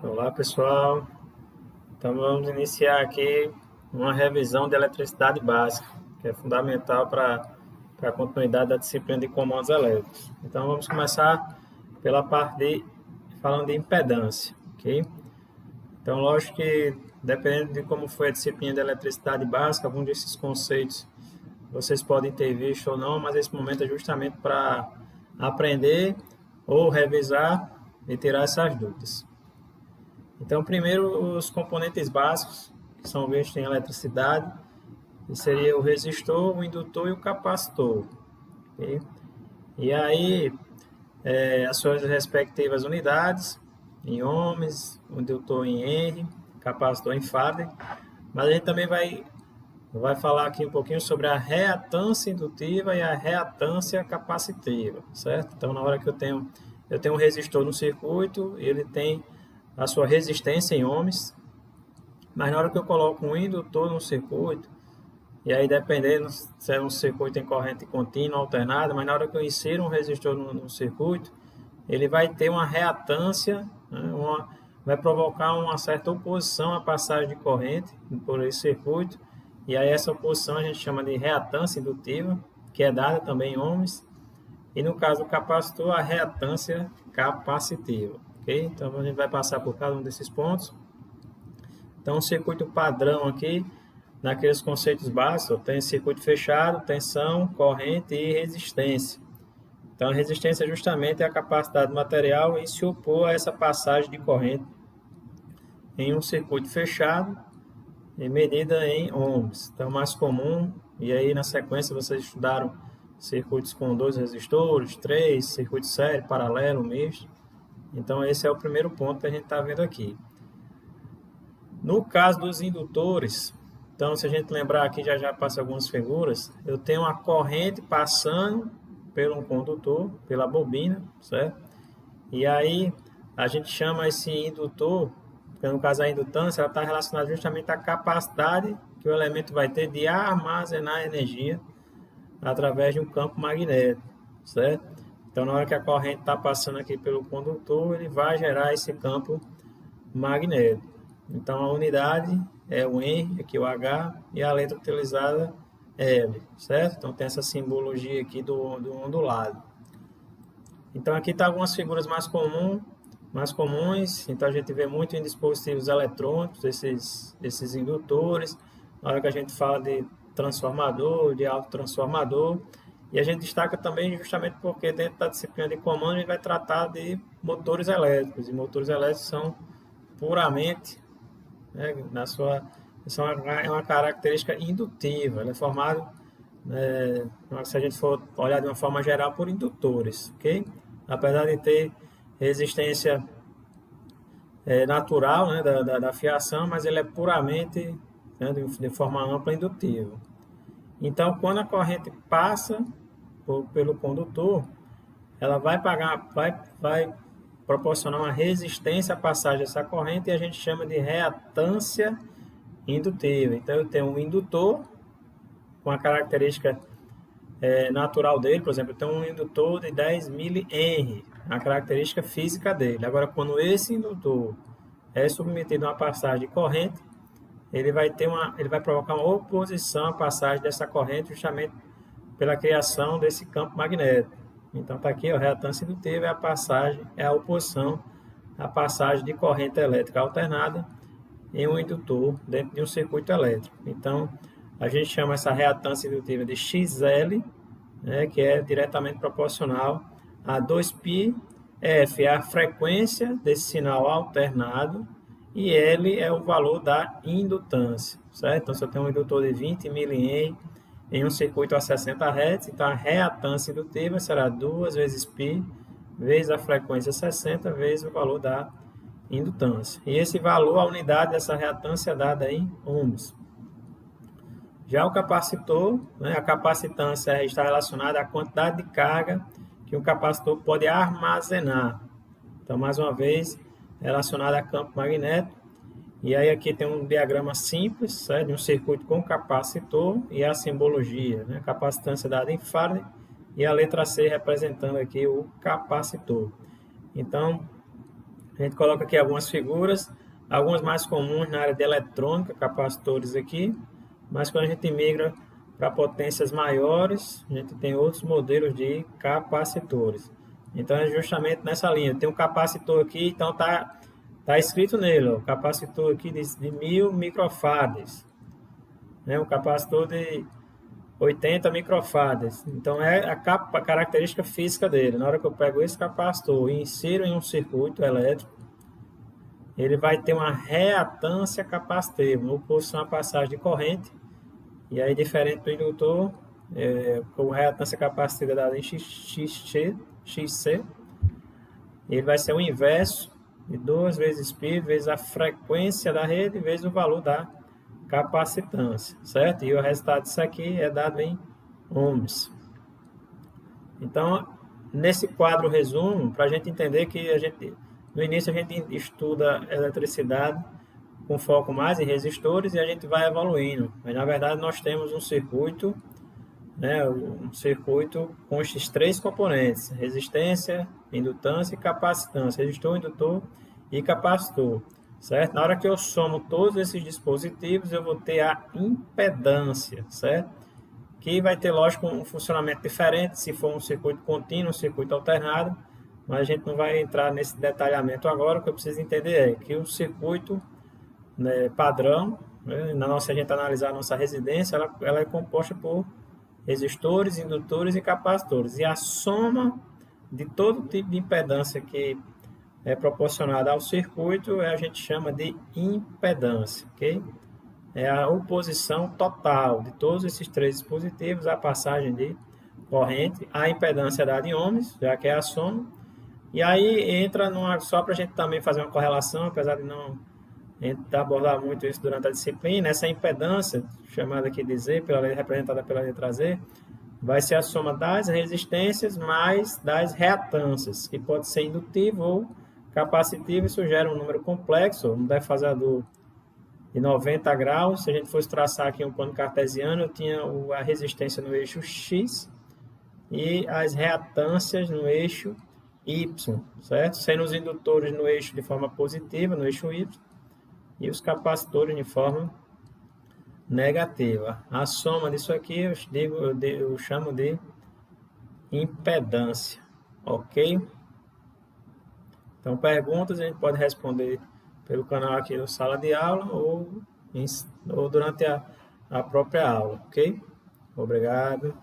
Olá pessoal, então vamos iniciar aqui uma revisão de eletricidade básica, que é fundamental para a continuidade da disciplina de comandos elétricos. Então vamos começar pela parte falando de impedância, ok? Então lógico que dependendo de como foi a disciplina de eletricidade básica, alguns desses conceitos vocês podem ter visto ou não, mas esse momento é justamente para aprender ou revisar e tirar essas dúvidas. Então, primeiro, os componentes básicos, que são vistos em eletricidade, que seria o resistor, o indutor e o capacitor. Okay? E aí, as suas respectivas unidades, em ohms, o indutor em Henry, capacitor em Farad, mas a gente também vai falar aqui um pouquinho sobre a reatância indutiva e a reatância capacitiva, certo? Então, na hora que eu tenho um resistor no circuito, ele tem a sua resistência em ohms, mas na hora que eu coloco um indutor no circuito, e aí dependendo se é um circuito em corrente contínua, alternada, mas na hora que eu insiro um resistor no circuito, ele vai ter uma reatância, né, vai provocar uma certa oposição à passagem de corrente por esse circuito, e aí essa oposição a gente chama de reatância indutiva, que é dada também em ohms, e no caso do capacitor, a reatância capacitiva. Okay? Então a gente vai passar por cada um desses pontos. Então, o circuito padrão aqui, naqueles conceitos básicos, tem circuito fechado, tensão, corrente e resistência. Então, a resistência justamente é a capacidade do material em se opor a essa passagem de corrente em um circuito fechado e medida em ohms. Então, mais comum, e aí na sequência vocês estudaram circuitos com 2 resistores, 3, circuito série, paralelo, misto. Então, esse é o primeiro ponto que a gente está vendo aqui. No caso dos indutores, então, se a gente lembrar aqui, já passa algumas figuras, eu tenho uma corrente passando por um condutor, pela bobina, certo? E aí, a gente chama esse indutor, porque no caso a indutância, ela está relacionada justamente à capacidade que o elemento vai ter de armazenar energia através de um campo magnético, certo? Então, na hora que a corrente está passando aqui pelo condutor, ele vai gerar esse campo magnético. Então, a unidade é o Henry, aqui o H, e a letra utilizada é L, certo? Então, tem essa simbologia aqui do ondulado. Então, aqui está algumas figuras mais comuns. Então, a gente vê muito em dispositivos eletrônicos, esses indutores. Na hora que a gente fala de transformador, de autotransformador. E a gente destaca também justamente porque dentro da disciplina de comando a gente vai tratar de motores elétricos. E motores elétricos são puramente, né, é uma característica indutiva. Ela é formada, se a gente for olhar de uma forma geral, por indutores, ok? Apesar de ter resistência natural, né, da fiação, mas ele é puramente, né, de forma ampla, indutiva. Então, quando a corrente passa pelo condutor, ela vai proporcionar uma resistência à passagem dessa corrente e a gente chama de reatância indutiva. Então, eu tenho um indutor com a característica natural dele, por exemplo, eu tenho um indutor de 10 mH, a característica física dele. Agora, quando esse indutor é submetido a uma passagem de corrente, ele vai provocar uma oposição à passagem dessa corrente justamente pela criação desse campo magnético. Então, está aqui, a reatância indutiva é a oposição à passagem de corrente elétrica alternada em um indutor dentro de um circuito elétrico. Então, a gente chama essa reatância indutiva de XL, né, que é diretamente proporcional a 2πf, é a frequência desse sinal alternado, e L é o valor da indutância, certo? Então, se eu tenho um indutor de 20 mH em um circuito a 60 Hz, então a reatância indutiva será 2 vezes π, vezes a frequência 60, vezes o valor da indutância. E esse valor, a unidade dessa reatância é dada em ohms. Já o capacitor, né, a capacitância está relacionada à quantidade de carga que o capacitor pode armazenar. Então, mais uma vez, relacionada a campo magnético. E aí aqui tem um diagrama simples, certo? De um circuito com capacitor e a simbologia, né? Capacitância dada em Farad e a letra C representando aqui o capacitor. Então, A gente coloca aqui algumas figuras, algumas mais comuns na área de eletrônica, capacitores aqui, mas quando a gente migra para potências maiores, a gente tem outros modelos de capacitores. Então, é justamente nessa linha. Tem um capacitor aqui, então tá escrito nele, ó, capacitor aqui de 1000 microfarads, né? Um capacitor de 80 microfarads. Então, é a característica física dele. Na hora que eu pego esse capacitor e insiro em um circuito elétrico, ele vai ter uma reatância capacitiva, oposição à passagem de corrente. E aí, diferente do indutor, com reatância capacitiva dada em XC, ele vai ser o inverso de 2 vezes π vezes a frequência da rede vezes o valor da capacitância, certo? E o resultado disso aqui é dado em ohms. Então, nesse quadro resumo, para a gente entender que no início a gente estuda eletricidade com foco mais em resistores e a gente vai evoluindo. Mas, na verdade, nós temos um circuito, né, um circuito com esses 3 componentes: resistência, indutância e capacitância. Resistor, indutor e capacitor, certo? Na hora que eu somo todos esses dispositivos, eu vou ter a impedância, certo? Que vai ter, lógico, um funcionamento diferente se for um circuito contínuo, um circuito alternado, mas a gente não vai entrar nesse detalhamento agora. O que eu preciso entender é que o circuito, né, padrão, né, a gente analisar a nossa residência, ela é composta por resistores, indutores e capacitores. E a soma de todo tipo de impedância que é proporcionada ao circuito a gente chama de impedância, ok? É a oposição total de todos esses 3 dispositivos à passagem de corrente. A impedância é dada em ohms, já que é a soma. E aí entra só para a gente também fazer uma correlação, apesar de não abordar muito isso durante a disciplina, essa impedância, chamada aqui de Z, representada pela letra Z, vai ser a soma das resistências mais das reatâncias, que pode ser indutivo ou capacitivo. Isso gera um número complexo, um defasador de 90 graus. Se a gente fosse traçar aqui um plano cartesiano, eu tinha a resistência no eixo X e as reatâncias no eixo Y, certo? Sendo os indutores no eixo de forma positiva, no eixo Y, e os capacitores de forma negativa. A soma disso aqui eu chamo de impedância, ok? Então, perguntas a gente pode responder pelo canal aqui do Sala de Aula ou durante a própria aula, ok? Obrigado.